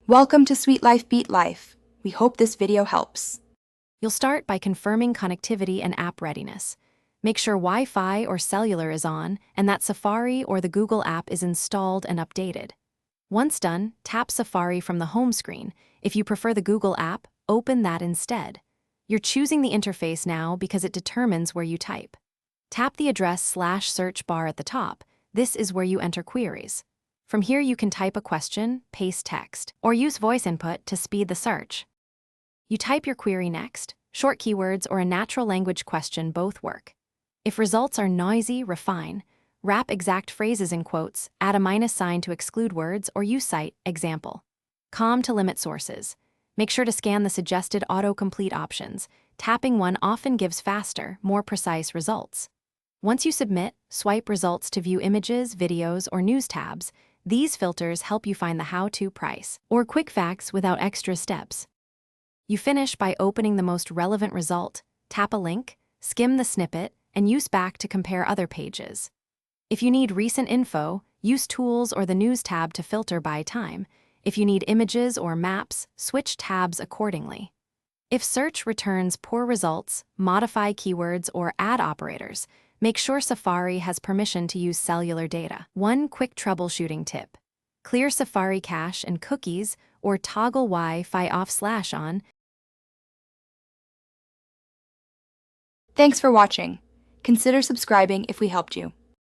Welcome to Sweet Life Beat Life. We hope this video helps. You'll start by confirming connectivity and app readiness. Make sure Wi-Fi or cellular is on and that Safari or the Google app is installed and updated. Once done, tap Safari from the home screen. If you prefer the Google app, open that instead. You're choosing the interface now because it determines where you type. Tap the address/search bar at the top. This is where you enter queries. From here you can type a question, paste text, or use voice input to speed the search. You type your query next. Short keywords or a natural language question both work. If results are noisy, refine. Wrap exact phrases in quotes, add a minus sign to exclude words, or use cite, example. Calm to limit sources. Make sure to scan the suggested autocomplete options. Tapping one often gives faster, more precise results. Once you submit, swipe results to view images, videos, or news tabs. These filters help you find the how-to price or quick facts without extra steps. You finish by opening the most relevant result, tap a link, skim the snippet, and use back to compare other pages. If you need recent info, use Tools or the News tab to filter by time. If you need images or maps, switch tabs accordingly. If search returns poor results, modify keywords, or add operators, make sure Safari has permission to use cellular data. One quick troubleshooting tip: clear Safari cache and cookies or toggle Wi-Fi off/on. Thanks for watching. Consider subscribing if we helped you.